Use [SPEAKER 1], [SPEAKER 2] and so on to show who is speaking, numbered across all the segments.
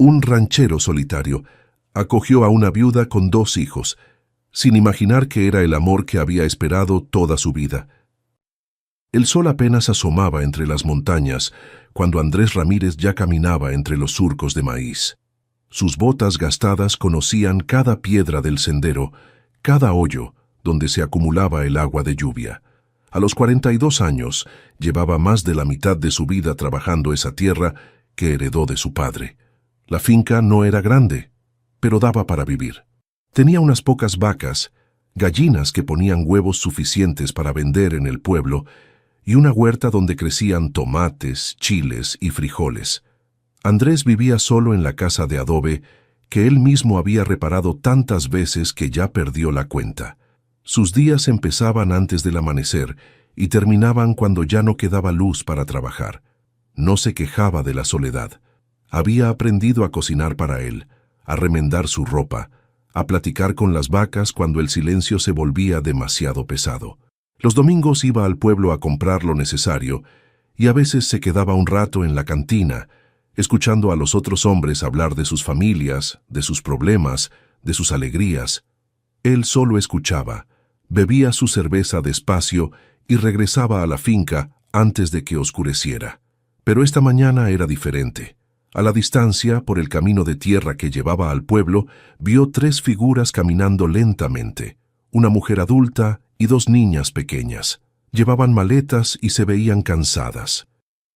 [SPEAKER 1] Un ranchero solitario acogió a una viuda con 2 hijos, sin imaginar que era el amor que había esperado toda su vida. El sol apenas asomaba entre las montañas cuando Andrés Ramírez ya caminaba entre los surcos de maíz. Sus botas gastadas conocían cada piedra del sendero, cada hoyo donde se acumulaba el agua de lluvia. A los 42 años llevaba más de la mitad de su vida trabajando esa tierra que heredó de su padre. La finca no era grande, pero daba para vivir. Tenía unas pocas vacas, gallinas que ponían huevos suficientes para vender en el pueblo y una huerta donde crecían tomates, chiles y frijoles. Andrés vivía solo en la casa de adobe que él mismo había reparado tantas veces que ya perdió la cuenta. Sus días empezaban antes del amanecer y terminaban cuando ya no quedaba luz para trabajar. No se quejaba de la soledad. Había aprendido a cocinar para él, a remendar su ropa, a platicar con las vacas cuando el silencio se volvía demasiado pesado. Los domingos iba al pueblo a comprar lo necesario y a veces se quedaba un rato en la cantina, escuchando a los otros hombres hablar de sus familias, de sus problemas, de sus alegrías. Él solo escuchaba, bebía su cerveza despacio y regresaba a la finca antes de que oscureciera. Pero esta mañana era diferente. A la distancia, por el camino de tierra que llevaba al pueblo, vio 3 figuras caminando lentamente, una mujer adulta y 2 niñas pequeñas. Llevaban maletas y se veían cansadas.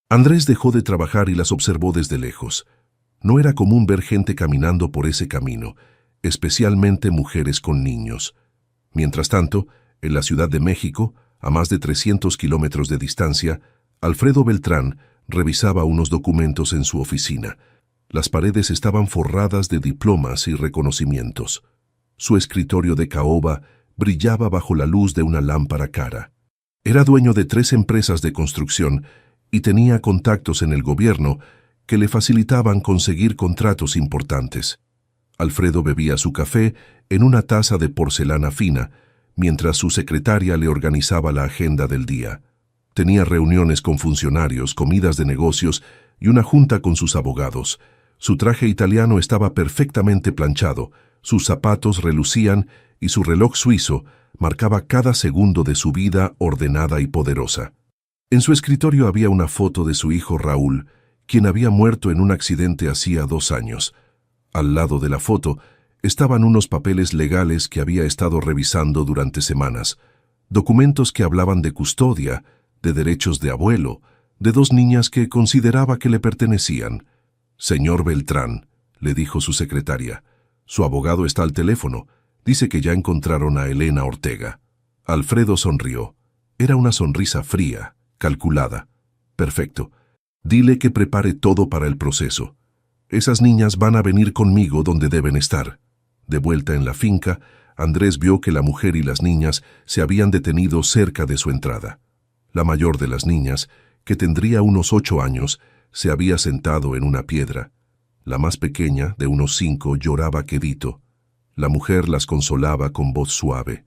[SPEAKER 1] Andrés dejó de trabajar y las observó desde lejos. No era común ver gente caminando por ese camino, especialmente mujeres con niños. Mientras tanto, en la Ciudad de México, a más de 300 kilómetros de distancia, Alfredo Beltrán revisaba unos documentos en su oficina. Las paredes estaban forradas de diplomas y reconocimientos. Su escritorio de caoba brillaba bajo la luz de una lámpara cara. Era dueño de 3 empresas de construcción y tenía contactos en el gobierno que le facilitaban conseguir contratos importantes. Alfredo bebía su café en una taza de porcelana fina, mientras su secretaria le organizaba la agenda del día. Tenía reuniones con funcionarios, comidas de negocios y una junta con sus abogados. Su traje italiano estaba perfectamente planchado, sus zapatos relucían y su reloj suizo marcaba cada segundo de su vida ordenada y poderosa. En su escritorio había una foto de su hijo Raúl, quien había muerto en un accidente hacía 2 años. Al lado de la foto estaban unos papeles legales que había estado revisando durante semanas, documentos que hablaban de custodia, de derechos de abuelo, de 2 niñas que consideraba que le pertenecían. «Señor Beltrán», le dijo su secretaria, «su abogado está al teléfono. Dice que ya encontraron a Elena Ortega». Alfredo sonrió. Era una sonrisa fría, calculada. «Perfecto. Dile que prepare todo para el proceso. Esas niñas van a venir conmigo donde deben estar». De vuelta en la finca, Andrés vio que la mujer y las niñas se habían detenido cerca de su entrada. La mayor de las niñas, que tendría unos 8 años, se había sentado en una piedra. La más pequeña, de unos 5, lloraba quedito. La mujer las consolaba con voz suave.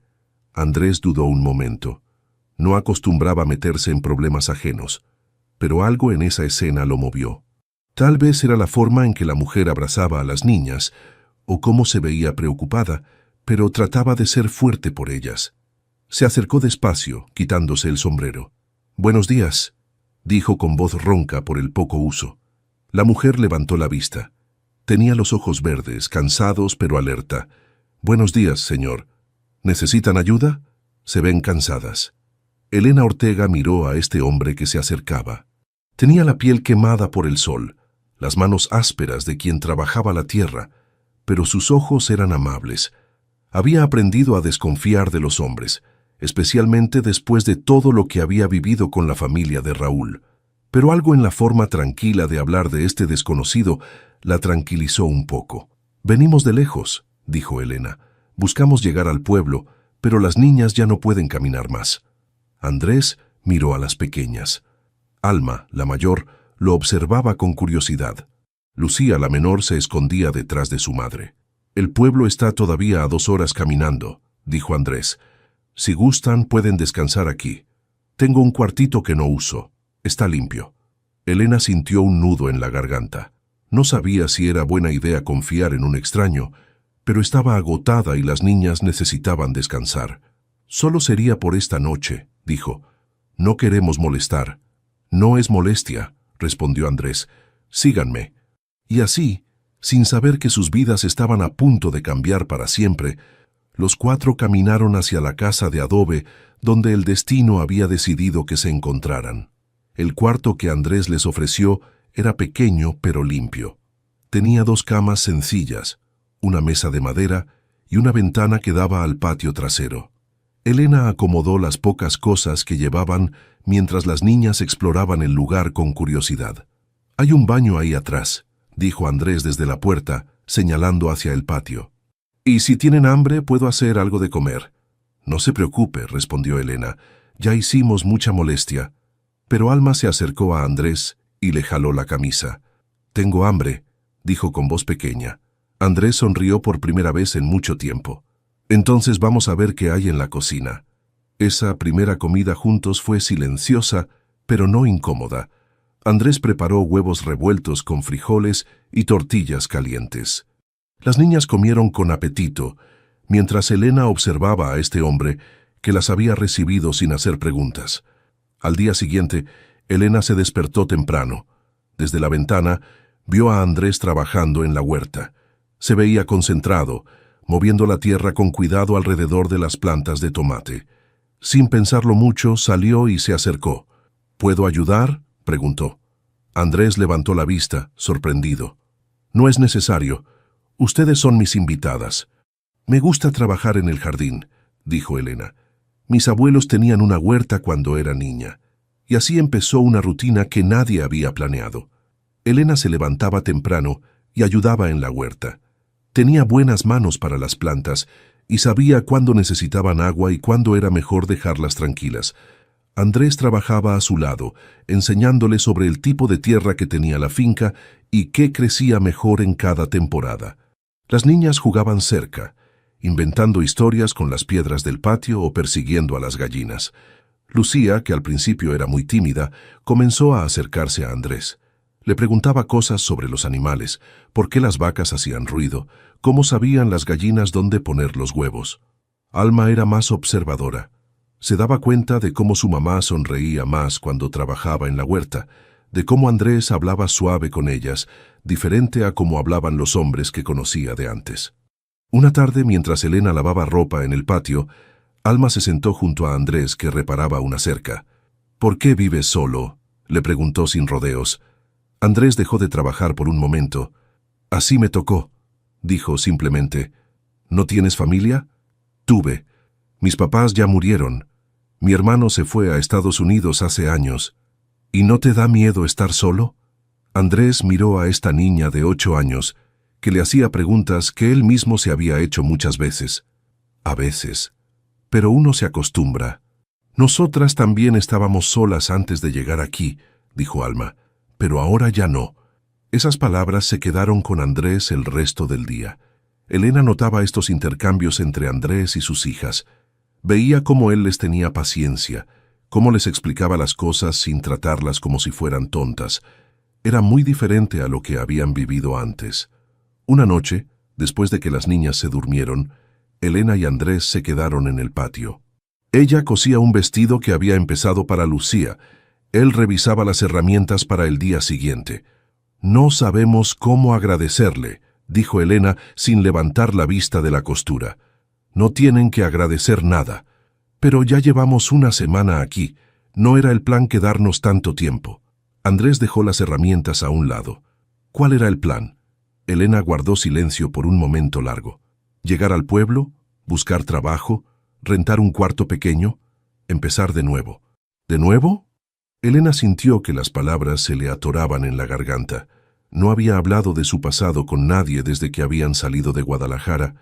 [SPEAKER 1] Andrés dudó un momento. No acostumbraba meterse en problemas ajenos, pero algo en esa escena lo movió. Tal vez era la forma en que la mujer abrazaba a las niñas, o cómo se veía preocupada, pero trataba de ser fuerte por ellas. Se acercó despacio, quitándose el sombrero. «Buenos días», dijo con voz ronca por el poco uso. La mujer levantó la vista. Tenía los ojos verdes, cansados pero alerta. «Buenos días, señor. ¿Necesitan ayuda? Se ven cansadas». Elena Ortega miró a este hombre que se acercaba. Tenía la piel quemada por el sol, las manos ásperas de quien trabajaba la tierra, pero sus ojos eran amables. Había aprendido a desconfiar de los hombres, especialmente después de todo lo que había vivido con la familia de Raúl. Pero algo en la forma tranquila de hablar de este desconocido la tranquilizó un poco. «Venimos de lejos», dijo Elena. «Buscamos llegar al pueblo, pero las niñas ya no pueden caminar más». Andrés miró a las pequeñas. Alma, la mayor, lo observaba con curiosidad. Lucía, la menor, se escondía detrás de su madre. «El pueblo está todavía a 2 horas caminando», dijo Andrés. «Si gustan, pueden descansar aquí. Tengo un cuartito que no uso. Está limpio». Elena sintió un nudo en la garganta. No sabía si era buena idea confiar en un extraño, pero estaba agotada y las niñas necesitaban descansar. «Solo sería por esta noche», dijo. «No queremos molestar». «No es molestia», respondió Andrés. «Síganme». Y así, sin saber que sus vidas estaban a punto de cambiar para siempre, los cuatro caminaron hacia la casa de adobe donde el destino había decidido que se encontraran. El cuarto que Andrés les ofreció era pequeño pero limpio. Tenía 2 camas sencillas, una mesa de madera y una ventana que daba al patio trasero. Elena acomodó las pocas cosas que llevaban mientras las niñas exploraban el lugar con curiosidad. «Hay un baño ahí atrás», dijo Andrés desde la puerta, señalando hacia el patio. «Y si tienen hambre, puedo hacer algo de comer». «No se preocupe», respondió Elena. «Ya hicimos mucha molestia». Pero Alma se acercó a Andrés y le jaló la camisa. «Tengo hambre», dijo con voz pequeña. Andrés sonrió por primera vez en mucho tiempo. «Entonces vamos a ver qué hay en la cocina». Esa primera comida juntos fue silenciosa, pero no incómoda. Andrés preparó huevos revueltos con frijoles y tortillas calientes. Las niñas comieron con apetito, mientras Elena observaba a este hombre que las había recibido sin hacer preguntas. Al día siguiente, Elena se despertó temprano. Desde la ventana, vio a Andrés trabajando en la huerta. Se veía concentrado, moviendo la tierra con cuidado alrededor de las plantas de tomate. Sin pensarlo mucho, salió y se acercó. «¿Puedo ayudar?», preguntó. Andrés levantó la vista, sorprendido. «No es necesario. Ustedes son mis invitadas». «Me gusta trabajar en el jardín», dijo Elena. «Mis abuelos tenían una huerta cuando era niña». Y así empezó una rutina que nadie había planeado. Elena se levantaba temprano y ayudaba en la huerta. Tenía buenas manos para las plantas y sabía cuándo necesitaban agua y cuándo era mejor dejarlas tranquilas. Andrés trabajaba a su lado, enseñándole sobre el tipo de tierra que tenía la finca y qué crecía mejor en cada temporada. Las niñas jugaban cerca, inventando historias con las piedras del patio o persiguiendo a las gallinas. Lucía, que al principio era muy tímida, comenzó a acercarse a Andrés. Le preguntaba cosas sobre los animales, por qué las vacas hacían ruido, cómo sabían las gallinas dónde poner los huevos. Alma era más observadora. Se daba cuenta de cómo su mamá sonreía más cuando trabajaba en la huerta, de cómo Andrés hablaba suave con ellas, diferente a cómo hablaban los hombres que conocía de antes. Una tarde, mientras Elena lavaba ropa en el patio, Alma se sentó junto a Andrés, que reparaba una cerca. «¿Por qué vives solo?», le preguntó sin rodeos. Andrés dejó de trabajar por un momento. «Así me tocó», dijo simplemente. «¿No tienes familia?». «Tuve. Mis papás ya murieron. Mi hermano se fue a Estados Unidos hace años». «¿Y no te da miedo estar solo?». Andrés miró a esta niña de 8 años, que le hacía preguntas que él mismo se había hecho muchas veces. «A veces. Pero uno se acostumbra». «Nosotras también estábamos solas antes de llegar aquí», dijo Alma, «pero ahora ya no». Esas palabras se quedaron con Andrés el resto del día. Elena notaba estos intercambios entre Andrés y sus hijas. Veía cómo él les tenía paciencia, cómo les explicaba las cosas sin tratarlas como si fueran tontas. Era muy diferente a lo que habían vivido antes. Una noche, después de que las niñas se durmieron, Elena y Andrés se quedaron en el patio. Ella cosía un vestido que había empezado para Lucía. Él revisaba las herramientas para el día siguiente. «No sabemos cómo agradecerle», dijo Elena sin levantar la vista de la costura. «No tienen que agradecer nada. Pero ya llevamos una semana aquí. No era el plan quedarnos tanto tiempo». Andrés dejó las herramientas a un lado. ¿Cuál era el plan? Elena guardó silencio por un momento largo. Llegar al pueblo, buscar trabajo, rentar un cuarto pequeño, empezar de nuevo. ¿De nuevo? Elena sintió que las palabras se le atoraban en la garganta. No había hablado de su pasado con nadie desde que habían salido de Guadalajara,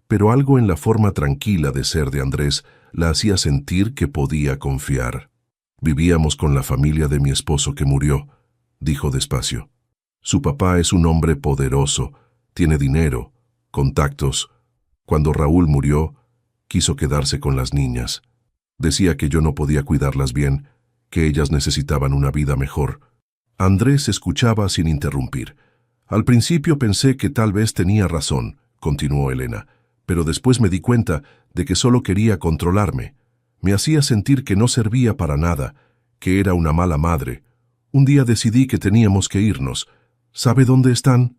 [SPEAKER 1] pero algo en la forma tranquila de ser de Andrés la hacía sentir que podía confiar. «Vivíamos con la familia de mi esposo que murió», dijo despacio. «Su papá es un hombre poderoso, tiene dinero, contactos. Cuando Raúl murió, quiso quedarse con las niñas. Decía que yo no podía cuidarlas bien, que ellas necesitaban una vida mejor». Andrés escuchaba sin interrumpir. Al principio pensé que tal vez tenía razón, continuó Elena, pero después me di cuenta de que solo quería controlarme. Me hacía sentir que no servía para nada, que era una mala madre. Un día decidí que teníamos que irnos. ¿Sabe dónde están?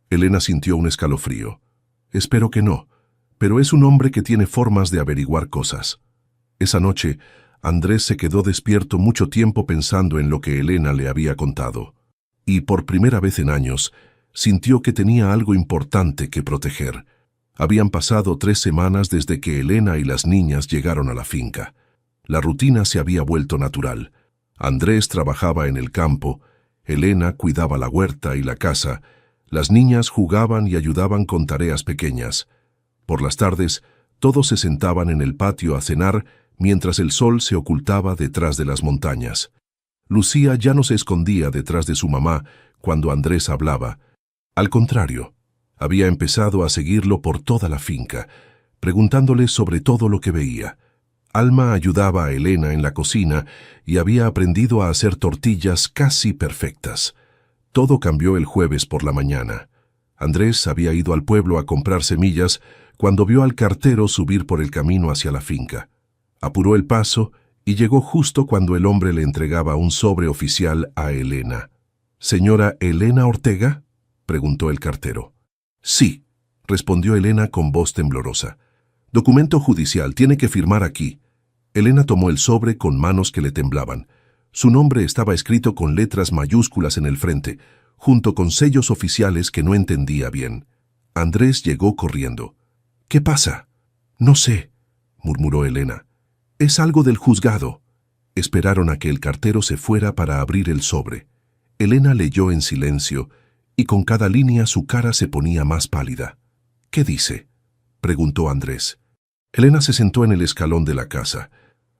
[SPEAKER 1] Elena sintió un escalofrío. Espero que no, pero es un hombre que tiene formas de averiguar cosas. Esa noche, Andrés se quedó despierto mucho tiempo pensando en lo que Elena le había contado. Y por primera vez en años, sintió que tenía algo importante que proteger. Habían pasado 3 semanas desde que Elena y las niñas llegaron a la finca. La rutina se había vuelto natural. Andrés trabajaba en el campo, Elena cuidaba la huerta y la casa, las niñas jugaban y ayudaban con tareas pequeñas. Por las tardes, todos se sentaban en el patio a cenar mientras el sol se ocultaba detrás de las montañas. Lucía ya no se escondía detrás de su mamá cuando Andrés hablaba. Al contrario, había empezado a seguirlo por toda la finca, preguntándole sobre todo lo que veía. Alma ayudaba a Elena en la cocina y había aprendido a hacer tortillas casi perfectas. Todo cambió el jueves por la mañana. Andrés había ido al pueblo a comprar semillas cuando vio al cartero subir por el camino hacia la finca. Apuró el paso y llegó justo cuando el hombre le entregaba un sobre oficial a Elena. «¿Señora Elena Ortega?», preguntó el cartero. «Sí», respondió Elena con voz temblorosa. «Documento judicial, tiene que firmar aquí». Elena tomó el sobre con manos que le temblaban. Su nombre estaba escrito con letras mayúsculas en el frente, junto con sellos oficiales que no entendía bien. Andrés llegó corriendo. «¿Qué pasa?» «No sé», murmuró Elena. «Es algo del juzgado». Esperaron a que el cartero se fuera para abrir el sobre. Elena leyó en silencio, y con cada línea su cara se ponía más pálida. «¿Qué dice?», preguntó Andrés. Elena se sentó en el escalón de la casa.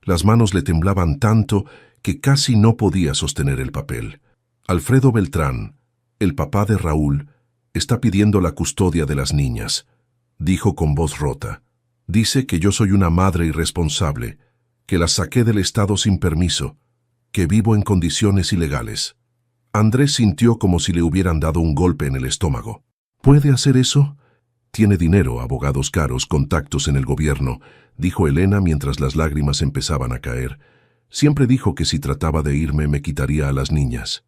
[SPEAKER 1] Las manos le temblaban tanto que casi no podía sostener el papel. Alfredo Beltrán, el papá de Raúl, está pidiendo la custodia de las niñas, dijo con voz rota. Dice que yo soy una madre irresponsable, que las saqué del estado sin permiso, que vivo en condiciones ilegales. Andrés sintió como si le hubieran dado un golpe en el estómago. ¿Puede hacer eso? Tiene dinero, abogados caros, contactos en el gobierno, dijo Elena mientras las lágrimas empezaban a caer. Siempre dijo que si trataba de irme me quitaría a las niñas.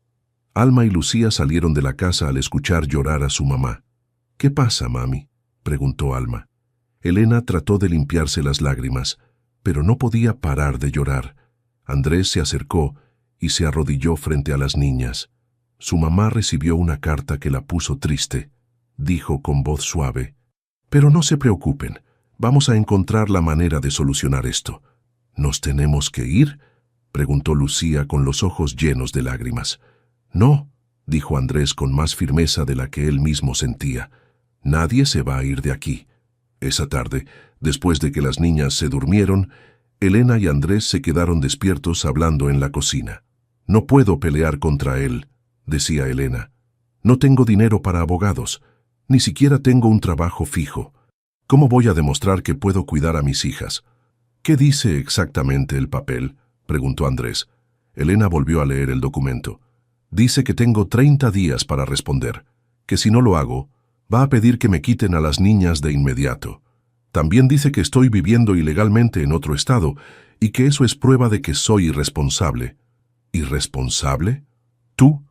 [SPEAKER 1] Alma y Lucía salieron de la casa al escuchar llorar a su mamá. «¿Qué pasa, mami?», preguntó Alma. Elena trató de limpiarse las lágrimas, pero no podía parar de llorar. Andrés se acercó y se arrodilló frente a las niñas. Su mamá recibió una carta que la puso triste. Dijo con voz suave: «Pero no se preocupen, vamos a encontrar la manera de solucionar esto». «¿Nos tenemos que ir?», preguntó Lucía con los ojos llenos de lágrimas. «No», dijo Andrés con más firmeza de la que él mismo sentía. «Nadie se va a ir de aquí». Esa tarde, después de que las niñas se durmieron, Elena y Andrés se quedaron despiertos hablando en la cocina. «No puedo pelear contra él», decía Elena. «No tengo dinero para abogados. Ni siquiera tengo un trabajo fijo. ¿Cómo voy a demostrar que puedo cuidar a mis hijas?» «¿Qué dice exactamente el papel?», preguntó Andrés. Elena volvió a leer el documento. «Dice que tengo 30 días para responder, que si no lo hago, va a pedir que me quiten a las niñas de inmediato. También dice que estoy viviendo ilegalmente en otro estado y que eso es prueba de que soy irresponsable». «¿Irresponsable? ¿Tú?»,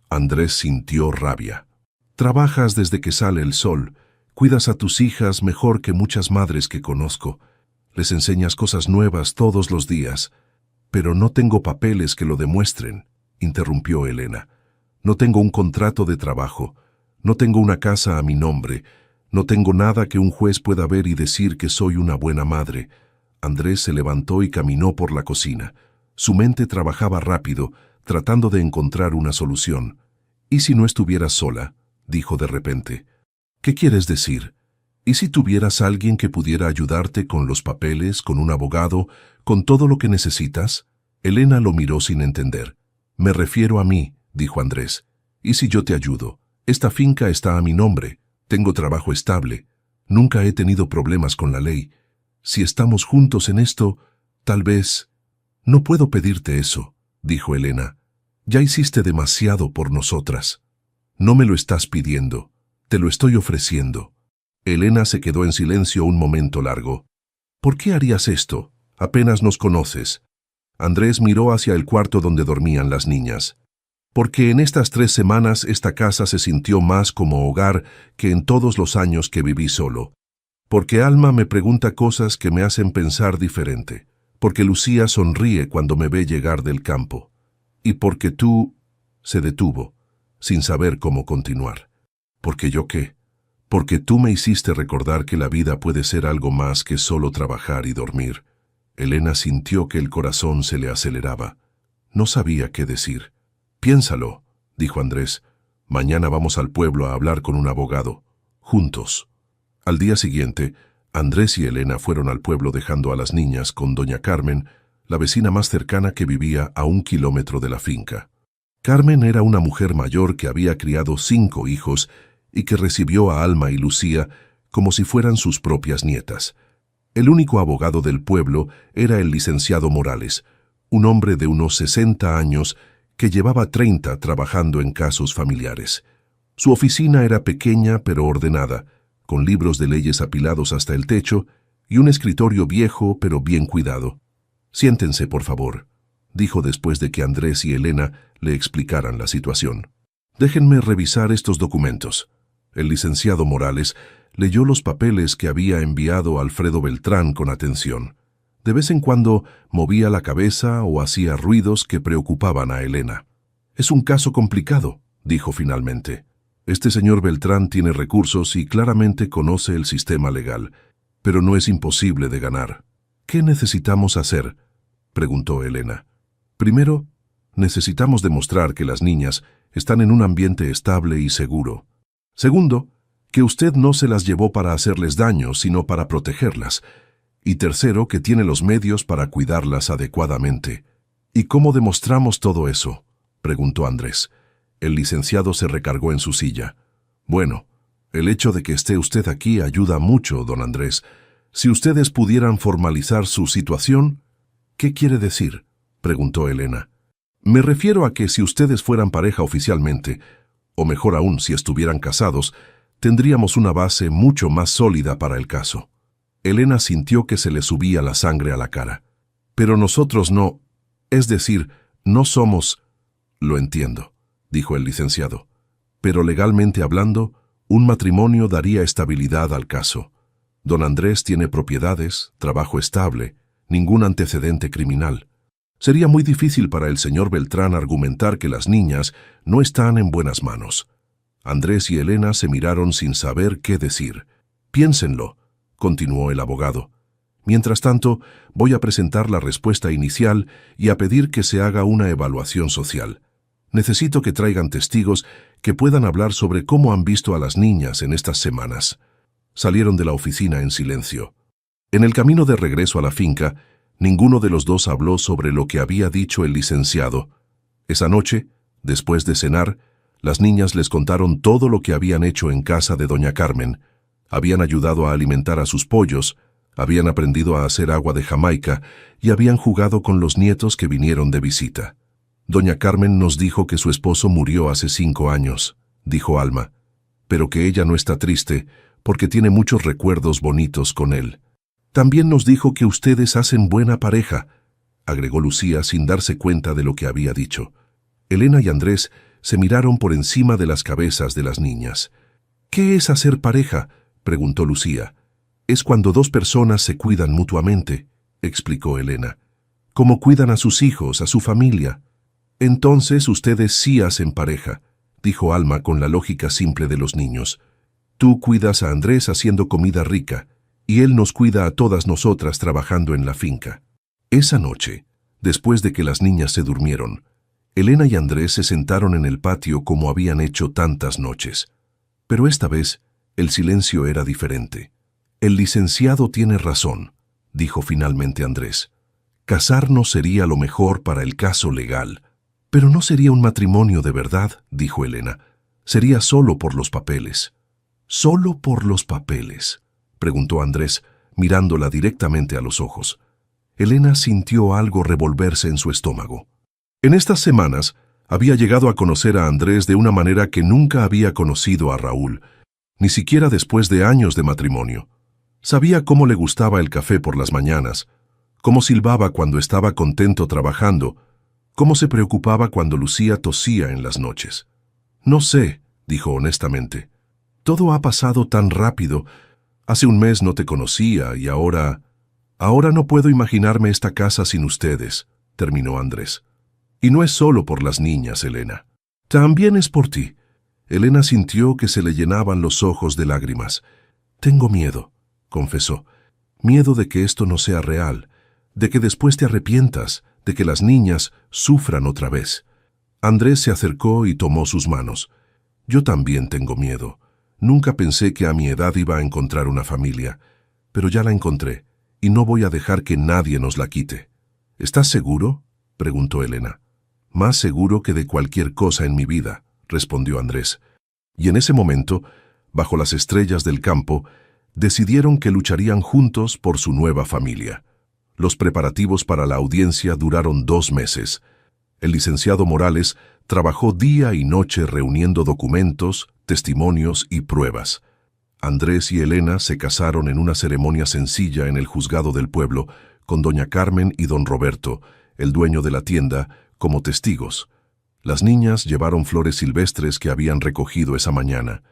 [SPEAKER 1] Andrés sintió rabia. «Trabajas desde que sale el sol, cuidas a tus hijas mejor que muchas madres que conozco. Les enseñas cosas nuevas todos los días. Pero no tengo papeles que lo demuestren», interrumpió Elena. «No tengo un contrato de trabajo, no tengo una casa a mi nombre, no tengo nada que un juez pueda ver y decir que soy una buena madre». Andrés se levantó y caminó por la cocina. Su mente trabajaba rápido, tratando de encontrar una solución. «¿Y si no estuvieras sola?», dijo de repente. «¿Qué quieres decir? ¿Y si tuvieras alguien que pudiera ayudarte con los papeles, con un abogado, con todo lo que necesitas?» Elena lo miró sin entender. «Me refiero a mí», dijo Andrés. «¿Y si yo te ayudo? Esta finca está a mi nombre. Tengo trabajo estable. Nunca he tenido problemas con la ley. Si estamos juntos en esto, tal vez...» «No puedo pedirte eso», dijo Elena. «Ya hiciste demasiado por nosotras». No me lo estás pidiendo, te lo estoy ofreciendo. Elena se quedó en silencio un momento largo. ¿Por qué harías esto? Apenas nos conoces. Andrés miró hacia el cuarto donde dormían las niñas. Porque en estas 3 semanas esta casa se sintió más como hogar que en todos los años que viví solo. Porque Alma me pregunta cosas que me hacen pensar diferente. Porque Lucía sonríe cuando me ve llegar del campo. Y porque tú... Se detuvo, sin saber cómo continuar. ¿Porque yo qué? Porque tú me hiciste recordar que la vida puede ser algo más que solo trabajar y dormir. Elena sintió que el corazón se le aceleraba. No sabía qué decir. Piénsalo, dijo Andrés. Mañana vamos al pueblo a hablar con un abogado. Juntos. Al día siguiente, Andrés y Elena fueron al pueblo dejando a las niñas con doña Carmen, la vecina más cercana que vivía a 1 kilómetro de la finca. Carmen era una mujer mayor que había criado 5 hijos y que recibió a Alma y Lucía como si fueran sus propias nietas. El único abogado del pueblo era el licenciado Morales, un hombre de unos 60 años que llevaba 30 trabajando en casos familiares. Su oficina era pequeña pero ordenada, con libros de leyes apilados hasta el techo y un escritorio viejo pero bien cuidado. «Siéntense, por favor», dijo después de que Andrés y Elena le explicaran la situación. «Déjenme revisar estos documentos». El licenciado Morales leyó los papeles que había enviado Alfredo Beltrán con atención. De vez en cuando movía la cabeza o hacía ruidos que preocupaban a Elena. «Es un caso complicado», dijo finalmente. «Este señor Beltrán tiene recursos y claramente conoce el sistema legal, pero no es imposible de ganar». «¿Qué necesitamos hacer?», preguntó Elena. «Primero, necesitamos demostrar que las niñas están en un ambiente estable y seguro. Segundo, que usted no se las llevó para hacerles daño, sino para protegerlas. Y tercero, que tiene los medios para cuidarlas adecuadamente». «¿Y cómo demostramos todo eso?», preguntó Andrés. El licenciado se recargó en su silla. «Bueno, el hecho de que esté usted aquí ayuda mucho, don Andrés. Si ustedes pudieran formalizar su situación...» «¿Qué quiere decir?», preguntó Elena. «Me refiero a que si ustedes fueran pareja oficialmente, o mejor aún si estuvieran casados, tendríamos una base mucho más sólida para el caso». Elena sintió que se le subía la sangre a la cara. «Pero nosotros no... Es decir, no somos...» «Lo entiendo», dijo el licenciado. «Pero legalmente hablando, un matrimonio daría estabilidad al caso. Don Andrés tiene propiedades, trabajo estable, ningún antecedente criminal. Sería muy difícil para el señor Beltrán argumentar que las niñas no están en buenas manos». Andrés y Elena se miraron sin saber qué decir. «Piénsenlo», continuó el abogado. «Mientras tanto, voy a presentar la respuesta inicial y a pedir que se haga una evaluación social. Necesito que traigan testigos que puedan hablar sobre cómo han visto a las niñas en estas semanas». Salieron de la oficina en silencio. En el camino de regreso a la finca, ninguno de los dos habló sobre lo que había dicho el licenciado. Esa noche, después de cenar, las niñas les contaron todo lo que habían hecho en casa de doña Carmen. Habían ayudado a alimentar a sus pollos, habían aprendido a hacer agua de Jamaica y habían jugado con los nietos que vinieron de visita. «Doña Carmen nos dijo que su esposo murió hace 5 años», dijo Alma, «pero que ella no está triste porque tiene muchos recuerdos bonitos con él. También nos dijo que ustedes hacen buena pareja», agregó Lucía sin darse cuenta de lo que había dicho. Elena y Andrés se miraron por encima de las cabezas de las niñas. «¿Qué es hacer pareja?», preguntó Lucía. «Es cuando 2 personas se cuidan mutuamente», explicó Elena. «Como cuidan a sus hijos, a su familia». «Entonces ustedes sí hacen pareja», dijo Alma con la lógica simple de los niños. «Tú cuidas a Andrés haciendo comida rica, y él nos cuida a todas nosotras trabajando en la finca». Esa noche, después de que las niñas se durmieron, Elena y Andrés se sentaron en el patio como habían hecho tantas noches. Pero esta vez, el silencio era diferente. «El licenciado tiene razón», dijo finalmente Andrés. «Casarnos sería lo mejor para el caso legal». «Pero no sería un matrimonio de verdad», dijo Elena. «Sería solo por los papeles». «¿Solo por los papeles?», preguntó Andrés, mirándola directamente a los ojos. Elena sintió algo revolverse en su estómago. En estas semanas, Había llegado a conocer a Andrés de una manera que nunca había conocido a Raúl, ni siquiera después de años de matrimonio. Sabía cómo le gustaba el café por las mañanas, cómo silbaba cuando estaba contento trabajando, cómo se preocupaba cuando Lucía tosía en las noches. No sé, dijo honestamente. Todo ha pasado tan rápido. Hace un mes no te conocía y ahora... Ahora no puedo imaginarme esta casa sin ustedes, terminó Andrés. Y no es solo por las niñas, Elena. También es por ti. Elena sintió que se le llenaban los ojos de lágrimas. Tengo miedo, confesó. Miedo de que esto no sea real, de que después te arrepientas, de que las niñas sufran otra vez. Andrés se acercó y tomó sus manos. Yo también tengo miedo. Nunca pensé que a mi edad iba a encontrar una familia, pero ya la encontré, y no voy a dejar que nadie nos la quite. ¿Estás seguro?, preguntó Elena. Más seguro que de cualquier cosa en mi vida, respondió Andrés. Y en ese momento, bajo las estrellas del campo, decidieron que lucharían juntos por su nueva familia. Los preparativos para la audiencia duraron 2 meses. El licenciado Morales trabajó día y noche reuniendo documentos, testimonios y pruebas. Andrés y Elena se casaron en una ceremonia sencilla en el juzgado del pueblo, con doña Carmen y don Roberto, el dueño de la tienda, como testigos. Las niñas llevaron flores silvestres que habían recogido esa mañana.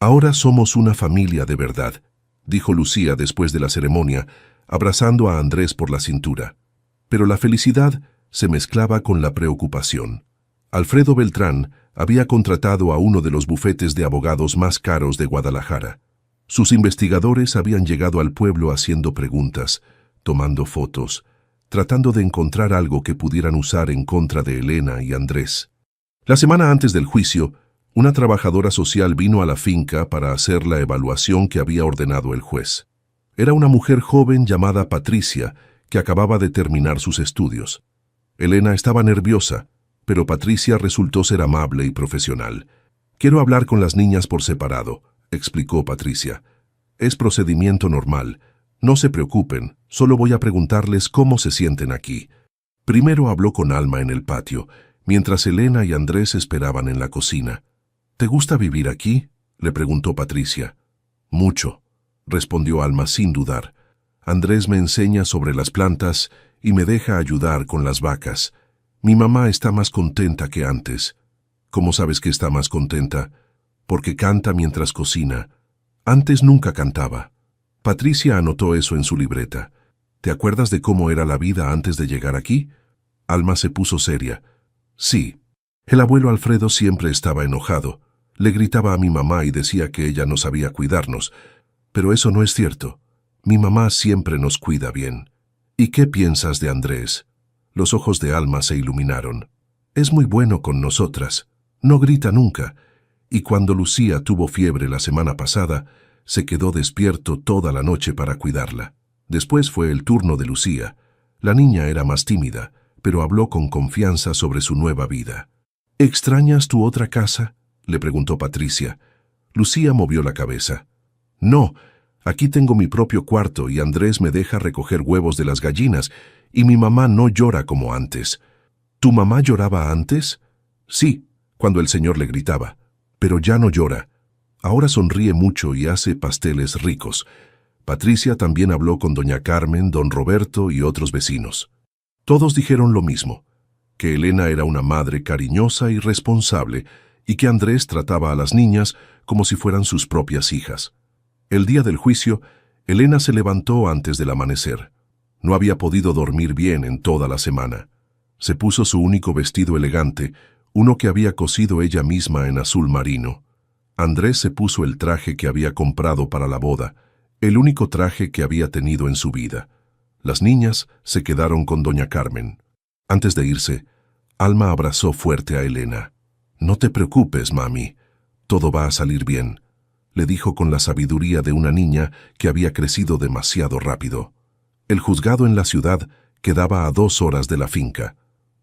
[SPEAKER 1] Ahora somos una familia de verdad, dijo Lucía después de la ceremonia, abrazando a Andrés por la cintura. Pero la felicidad se mezclaba con la preocupación. Alfredo Beltrán había contratado a uno de los bufetes de abogados más caros de Guadalajara. Sus investigadores habían llegado al pueblo haciendo preguntas, tomando fotos, tratando de encontrar algo que pudieran usar en contra de Elena y Andrés. La semana antes del juicio, una trabajadora social vino a la finca para hacer la evaluación que había ordenado el juez. Era una mujer joven llamada Patricia, que acababa de terminar sus estudios. Elena estaba nerviosa, pero Patricia resultó ser amable y profesional. «Quiero hablar con las niñas por separado», explicó Patricia. «Es procedimiento normal. No se preocupen, solo voy a preguntarles cómo se sienten aquí». Primero habló con Alma en el patio, mientras Elena y Andrés esperaban en la cocina. «¿Te gusta vivir aquí?», le preguntó Patricia. «Mucho», respondió Alma sin dudar. «Andrés me enseña sobre las plantas y me deja ayudar con las vacas. Mi mamá está más contenta que antes». «¿Cómo sabes que está más contenta?». «Porque canta mientras cocina. Antes nunca cantaba». Patricia anotó eso en su libreta. «¿Te acuerdas de cómo era la vida antes de llegar aquí?». Alma se puso seria. «Sí. El abuelo Alfredo siempre estaba enojado. Le gritaba a mi mamá y decía que ella no sabía cuidarnos. Pero eso no es cierto. Mi mamá siempre nos cuida bien». «¿Y qué piensas de Andrés?». Los ojos de Alma se iluminaron. «Es muy bueno con nosotras. No grita nunca. Y cuando Lucía tuvo fiebre la semana pasada, se quedó despierto toda la noche para cuidarla. Después fue el turno de Lucía. La niña era más tímida, pero habló con confianza sobre su nueva vida». «¿Extrañas tu otra casa?», le preguntó Patricia. Lucía movió la cabeza. «No, aquí tengo mi propio cuarto y Andrés me deja recoger huevos de las gallinas y mi mamá no llora como antes». «¿Tu mamá lloraba antes?». «Sí, cuando el señor le gritaba. Pero ya no llora. Ahora sonríe mucho y hace pasteles ricos». Patricia también habló con doña Carmen, don Roberto y otros vecinos. Todos dijeron lo mismo, que Elena era una madre cariñosa y responsable y que Andrés trataba a las niñas como si fueran sus propias hijas. El día del juicio, Elena se levantó antes del amanecer. No había podido dormir bien en toda la semana. Se puso su único vestido elegante, uno que había cosido ella misma en azul marino. Andrés se puso el traje que había comprado para la boda, el único traje que había tenido en su vida. Las niñas se quedaron con doña Carmen. Antes de irse, Alma abrazó fuerte a Elena. «No te preocupes, mami. Todo va a salir bien», le dijo con la sabiduría de una niña que había crecido demasiado rápido. El juzgado en la ciudad quedaba a 2 horas de la finca.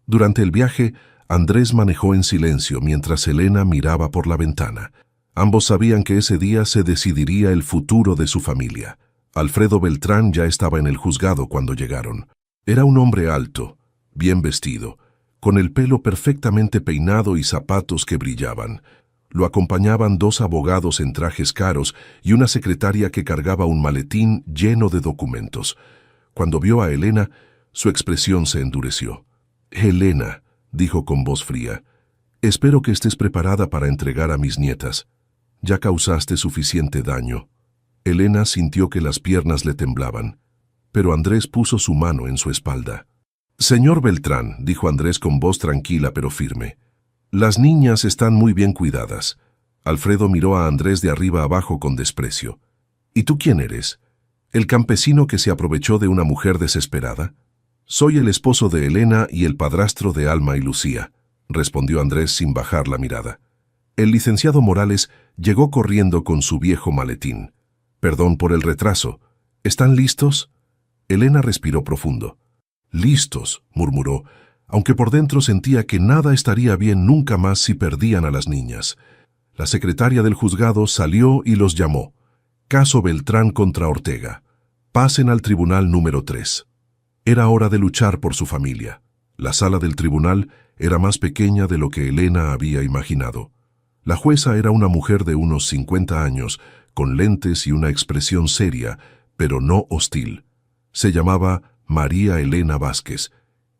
[SPEAKER 1] Durante el viaje, Andrés manejó en silencio mientras Elena miraba por la ventana. Ambos sabían que ese día se decidiría el futuro de su familia. Alfredo Beltrán ya estaba en el juzgado cuando llegaron. Era un hombre alto, bien vestido, con el pelo perfectamente peinado y zapatos que brillaban. Lo acompañaban 2 abogados en trajes caros y una secretaria que cargaba un maletín lleno de documentos. Cuando vio a Elena, su expresión se endureció. «Elena», dijo con voz fría, «espero que estés preparada para entregar a mis nietas. Ya causaste suficiente daño». Elena sintió que las piernas le temblaban, pero Andrés puso su mano en su espalda. «Señor Beltrán», dijo Andrés con voz tranquila pero firme, «las niñas están muy bien cuidadas». Alfredo miró a Andrés de arriba abajo con desprecio. «¿Y tú quién eres? ¿El campesino que se aprovechó de una mujer desesperada?» «Soy el esposo de Elena y el padrastro de Alma y Lucía», respondió Andrés sin bajar la mirada. El licenciado Morales llegó corriendo con su viejo maletín. «Perdón por el retraso. ¿Están listos?» Elena respiró profundo. «Listos», murmuró, aunque por dentro sentía que nada estaría bien nunca más si perdían a las niñas. La secretaria del juzgado salió y los llamó. «Caso Beltrán contra Ortega. Pasen al tribunal número 3». Era hora de luchar por su familia. La sala del tribunal era más pequeña de lo que Elena había imaginado. La jueza era una mujer de unos 50 años, con lentes y una expresión seria, pero no hostil. Se llamaba María Elena Vázquez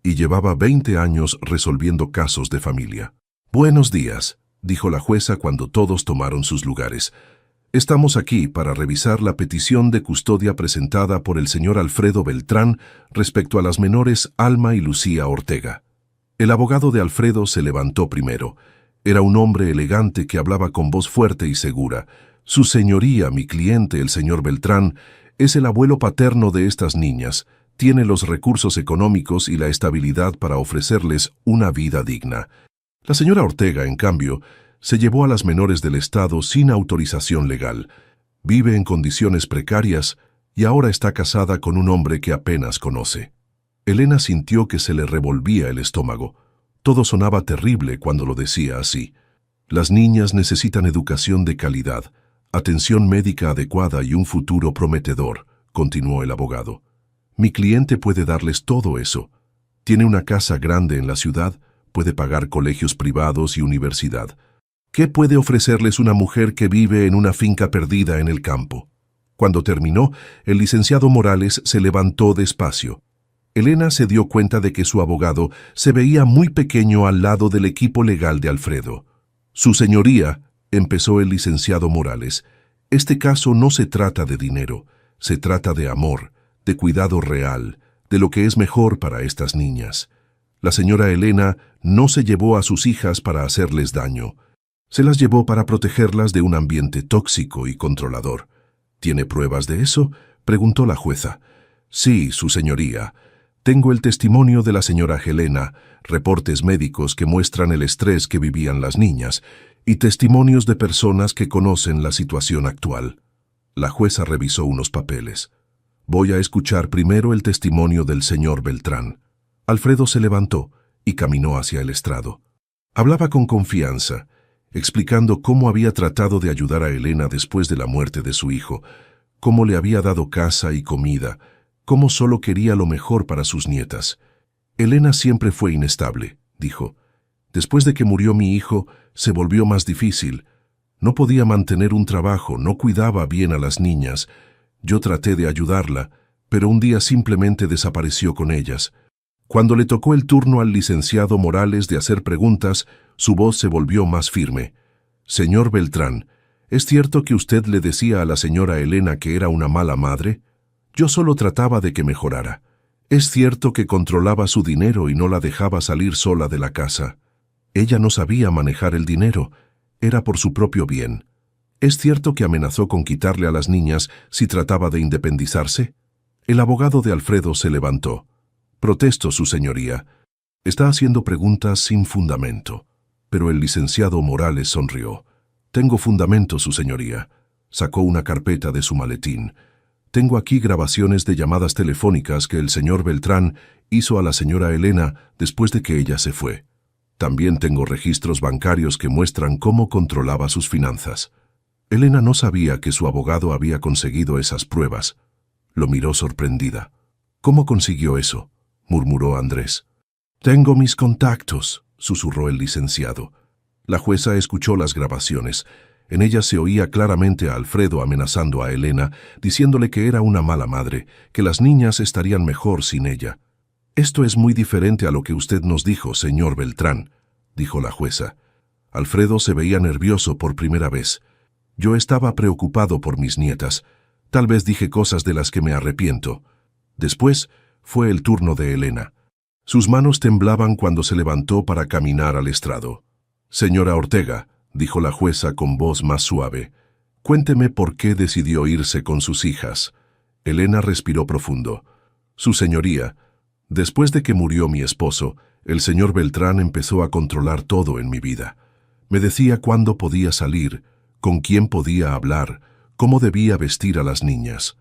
[SPEAKER 1] y llevaba 20 años resolviendo casos de familia. «Buenos días», dijo la jueza cuando todos tomaron sus lugares. «Estamos aquí para revisar la petición de custodia presentada por el señor Alfredo Beltrán respecto a las menores Alma y Lucía Ortega». El abogado de Alfredo se levantó primero. Era un hombre elegante que hablaba con voz fuerte y segura. «Su señoría, mi cliente, el señor Beltrán, es el abuelo paterno de estas niñas. Tiene los recursos económicos y la estabilidad para ofrecerles una vida digna». La señora Ortega, en cambio, se llevó a las menores del Estado sin autorización legal. Vive en condiciones precarias y ahora está casada con un hombre que apenas conoce. Elena sintió que se le revolvía el estómago. Todo sonaba terrible cuando lo decía así. «Las niñas necesitan educación de calidad, atención médica adecuada y un futuro prometedor», continuó el abogado. «Mi cliente puede darles todo eso. Tiene una casa grande en la ciudad, puede pagar colegios privados y universidad. ¿Qué puede ofrecerles una mujer que vive en una finca perdida en el campo?» Cuando terminó, el licenciado Morales se levantó despacio. Elena se dio cuenta de que su abogado se veía muy pequeño al lado del equipo legal de Alfredo. «Su señoría», empezó el licenciado Morales, «este caso no se trata de dinero, se trata de amor, de cuidado real, de lo que es mejor para estas niñas. La señora Elena no se llevó a sus hijas para hacerles daño. Se las llevó para protegerlas de un ambiente tóxico y controlador». «¿Tiene pruebas de eso?», preguntó la jueza. «Sí, su señoría. Tengo el testimonio de la señora Helena, reportes médicos que muestran el estrés que vivían las niñas y testimonios de personas que conocen la situación actual». La jueza revisó unos papeles. «Voy a escuchar primero el testimonio del señor Beltrán». Alfredo se levantó y caminó hacia el estrado. Hablaba con confianza, explicando cómo había tratado de ayudar a Elena después de la muerte de su hijo, cómo le había dado casa y comida, cómo solo quería lo mejor para sus nietas. «Elena siempre fue inestable», dijo. «Después de que murió mi hijo, se volvió más difícil. No podía mantener un trabajo, no cuidaba bien a las niñas. Yo traté de ayudarla, pero un día simplemente desapareció con ellas». Cuando le tocó el turno al licenciado Morales de hacer preguntas, su voz se volvió más firme. «Señor Beltrán, ¿es cierto que usted le decía a la señora Elena que era una mala madre? Yo solo trataba de que mejorara. ¿Es cierto que controlaba su dinero y no la dejaba salir sola de la casa? Ella no sabía manejar el dinero, era por su propio bien. ¿Es cierto que amenazó con quitarle a las niñas si trataba de independizarse?» El abogado de Alfredo se levantó. «Protesto, su señoría. Está haciendo preguntas sin fundamento». Pero el licenciado Morales sonrió. «Tengo fundamento, su señoría». Sacó una carpeta de su maletín. «Tengo aquí grabaciones de llamadas telefónicas que el señor Beltrán hizo a la señora Elena después de que ella se fue. También tengo registros bancarios que muestran cómo controlaba sus finanzas». Elena no sabía que su abogado había conseguido esas pruebas. Lo miró sorprendida. «¿Cómo consiguió eso?», murmuró Andrés. Tengo mis contactos, susurró el licenciado. La jueza escuchó las grabaciones. En ellas se oía claramente a Alfredo amenazando a Elena, diciéndole que era una mala madre, que las niñas estarían mejor sin ella. «Esto es muy diferente a lo que usted nos dijo, señor Beltrán», dijo la jueza. Alfredo se veía nervioso por primera vez. Yo estaba preocupado por mis nietas. Tal vez dije cosas de las que me arrepiento. Después fue el turno de Elena. Sus manos temblaban cuando se levantó para caminar al estrado. «Señora Ortega», dijo la jueza con voz más suave, «cuénteme por qué decidió irse con sus hijas». Elena respiró profundo. «Su señoría, después de que murió mi esposo, el señor Beltrán empezó a controlar todo en mi vida. Me decía cuándo podía salir, con quién podía hablar, cómo debía vestir a las niñas.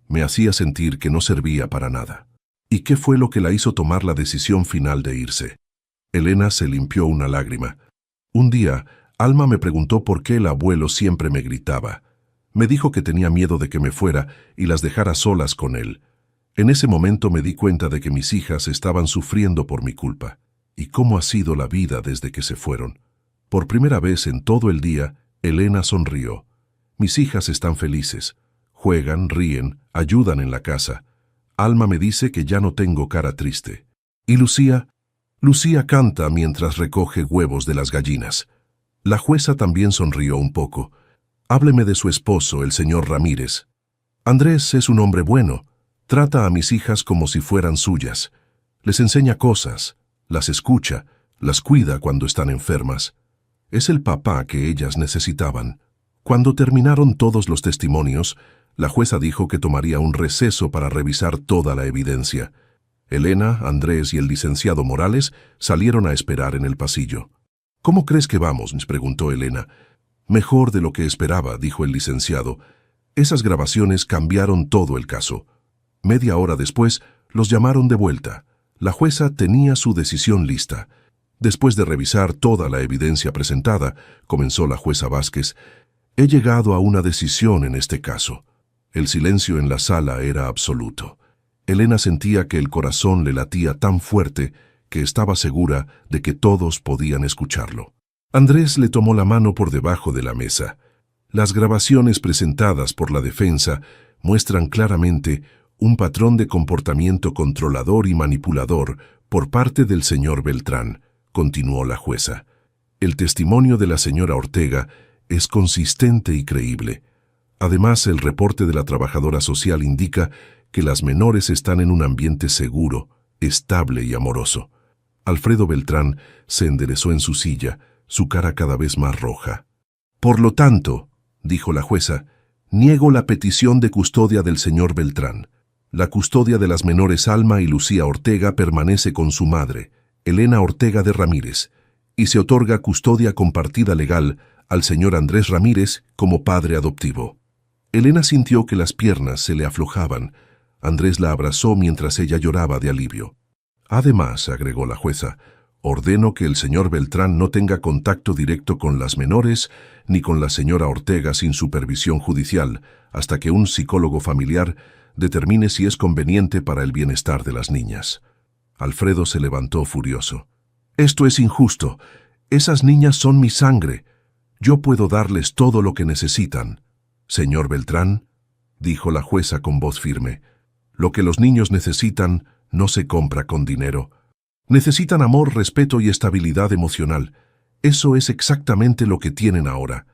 [SPEAKER 1] Me hacía sentir que no servía para nada». «¿Y qué fue lo que la hizo tomar la decisión final de irse?» Elena se limpió una lágrima. «Un día, Alma me preguntó por qué el abuelo siempre me gritaba. Me dijo que tenía miedo de que me fuera y las dejara solas con él. En ese momento me di cuenta de que mis hijas estaban sufriendo por mi culpa. ¿Y cómo ha sido la vida desde que se fueron?» Por primera vez en todo el día, Elena sonrió. «Mis hijas están felices. Juegan, ríen, ayudan en la casa. Alma me dice que ya no tengo cara triste. ¿Y Lucía?» «Lucía canta mientras recoge huevos de las gallinas». La jueza también sonrió un poco. «Hábleme de su esposo, el señor Ramírez. Andrés es un hombre bueno. Trata a mis hijas como si fueran suyas. Les enseña cosas, las escucha, las cuida cuando están enfermas. Es el papá que ellas necesitaban». Cuando terminaron todos los testimonios, la jueza dijo que tomaría un receso para revisar toda la evidencia. Elena, Andrés y el licenciado Morales salieron a esperar en el pasillo. «¿Cómo crees que vamos?», les preguntó Elena. «Mejor de lo que esperaba», dijo el licenciado. «Esas grabaciones cambiaron todo el caso». Media hora después, los llamaron de vuelta. La jueza tenía su decisión lista. Después de revisar toda la evidencia presentada, comenzó la jueza Vázquez, «He llegado a una decisión en este caso». El silencio en la sala era absoluto. Elena sentía que el corazón le latía tan fuerte que estaba segura de que todos podían escucharlo. Andrés le tomó la mano por debajo de la mesa. Las grabaciones presentadas por la defensa muestran claramente un patrón de comportamiento controlador y manipulador por parte del señor Beltrán, continuó la jueza. El testimonio de la señora Ortega es consistente y creíble. Además, el reporte de la trabajadora social indica que las menores están en un ambiente seguro, estable y amoroso. Alfredo Beltrán se enderezó en su silla, su cara cada vez más roja. «Por lo tanto», dijo la jueza, «niego la petición de custodia del señor Beltrán. La custodia de las menores Alma y Lucía Ortega permanece con su madre, Elena Ortega de Ramírez, y se otorga custodia compartida legal al señor Andrés Ramírez como padre adoptivo». Elena sintió que las piernas se le aflojaban. Andrés la abrazó mientras ella lloraba de alivio. «Además», agregó la jueza, «ordeno que el señor Beltrán no tenga contacto directo con las menores ni con la señora Ortega sin supervisión judicial, hasta que un psicólogo familiar determine si es conveniente para el bienestar de las niñas». Alfredo se levantó furioso. «Esto es injusto. Esas niñas son mi sangre. Yo puedo darles todo lo que necesitan». «Señor Beltrán», dijo la jueza con voz firme, «lo que los niños necesitan no se compra con dinero. Necesitan amor, respeto y estabilidad emocional. Eso es exactamente lo que tienen ahora».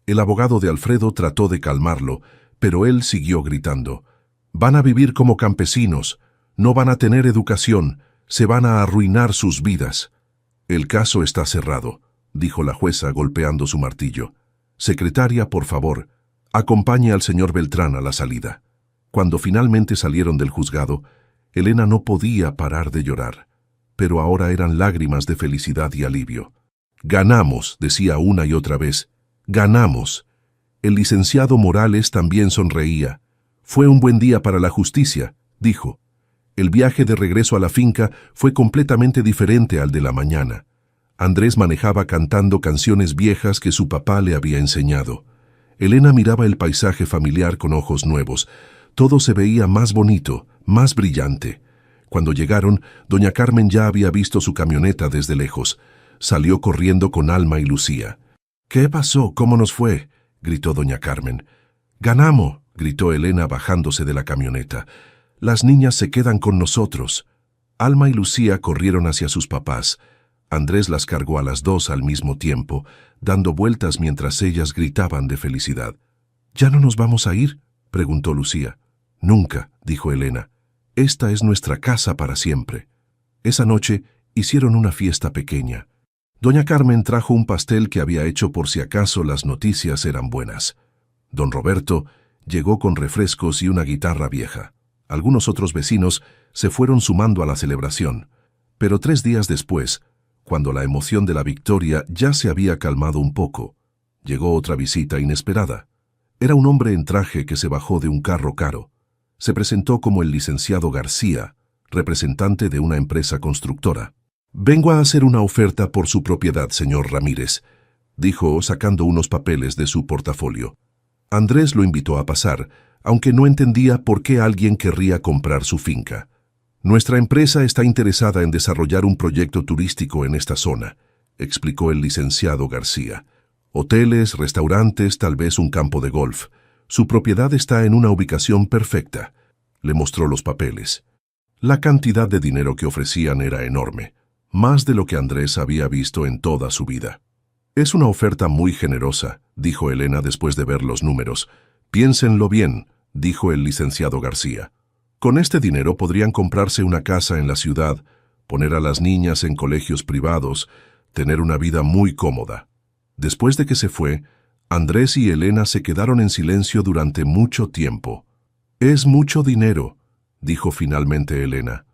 [SPEAKER 1] El abogado de Alfredo trató de calmarlo, pero él siguió gritando. «Van a vivir como campesinos, no van a tener educación, se van a arruinar sus vidas». «El caso está cerrado», dijo la jueza golpeando su martillo. «Secretaria, por favor, acompañe al señor Beltrán a la salida». Cuando finalmente salieron del juzgado, Elena no podía parar de llorar, pero ahora eran lágrimas de felicidad y alivio. «Ganamos», decía una y otra vez, «ganamos». El licenciado Morales también sonreía. «Fue un buen día para la justicia», dijo. El viaje de regreso a la finca fue completamente diferente al de la mañana. Andrés manejaba cantando canciones viejas que su papá le había enseñado. Elena miraba el paisaje familiar con ojos nuevos. Todo se veía más bonito, más brillante. Cuando llegaron, doña Carmen ya había visto su camioneta desde lejos. Salió corriendo con Alma y Lucía. «¿Qué pasó? ¿Cómo nos fue?», gritó doña Carmen. «Ganamos», gritó Elena bajándose de la camioneta. «Las niñas se quedan con nosotros». Alma y Lucía corrieron hacia sus papás. Andrés las cargó a las dos al mismo tiempo, dando vueltas mientras ellas gritaban de felicidad. «¿Ya no nos vamos a ir?», preguntó Lucía. «Nunca», dijo Elena. «Esta es nuestra casa para siempre». Esa noche hicieron una fiesta pequeña. Doña Carmen trajo un pastel que había hecho por si acaso las noticias eran buenas. Don Roberto llegó con refrescos y una guitarra vieja. Algunos otros vecinos se fueron sumando a la celebración. Pero 3 días después, cuando la emoción de la victoria ya se había calmado un poco, llegó otra visita inesperada. Era un hombre en traje que se bajó de un carro caro. Se presentó como el licenciado García, representante de una empresa constructora. «Vengo a hacer una oferta por su propiedad, señor Ramírez», dijo sacando unos papeles de su portafolio. Andrés lo invitó a pasar, aunque no entendía por qué alguien querría comprar su finca. «Nuestra empresa está interesada en desarrollar un proyecto turístico en esta zona», explicó el licenciado García. «Hoteles, restaurantes, tal vez un campo de golf. Su propiedad está en una ubicación perfecta». Le mostró los papeles. La cantidad de dinero que ofrecían era enorme, más de lo que Andrés había visto en toda su vida. «Es una oferta muy generosa», dijo Elena después de ver los números. «Piénsenlo bien», dijo el licenciado García. «Con este dinero podrían comprarse una casa en la ciudad, poner a las niñas en colegios privados, tener una vida muy cómoda». Después de que se fue, Andrés y Elena se quedaron en silencio durante mucho tiempo. «Es mucho dinero», dijo finalmente Elena.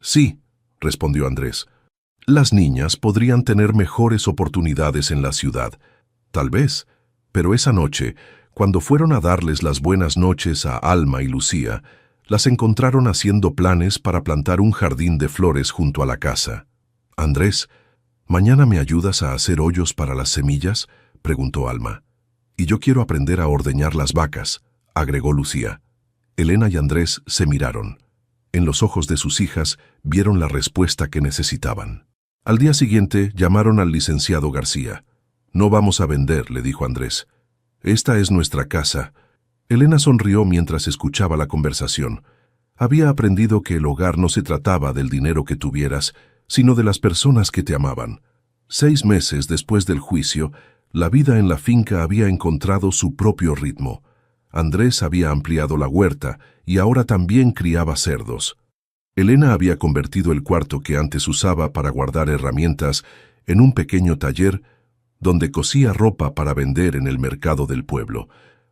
[SPEAKER 1] «Sí», respondió Andrés. «Las niñas podrían tener mejores oportunidades en la ciudad. Tal vez, pero esa noche, cuando fueron a darles las buenas noches a Alma y Lucía, las encontraron haciendo planes para plantar un jardín de flores junto a la casa. «Andrés, ¿mañana me ayudas a hacer hoyos para las semillas?», preguntó Alma. «Y yo quiero aprender a ordeñar las vacas», agregó Lucía. Elena y Andrés se miraron. En los ojos de sus hijas vieron la respuesta que necesitaban. Al día siguiente llamaron al licenciado García. «No vamos a vender», le dijo Andrés. «Esta es nuestra casa». Elena sonrió mientras escuchaba la conversación. Había aprendido que el hogar no se trataba del dinero que tuvieras, sino de las personas que te amaban. 6 meses después del juicio, la vida en la finca había encontrado su propio ritmo. Andrés había ampliado la huerta y ahora también criaba cerdos. Elena había convertido el cuarto que antes usaba para guardar herramientas en un pequeño taller donde cosía ropa para vender en el mercado del pueblo.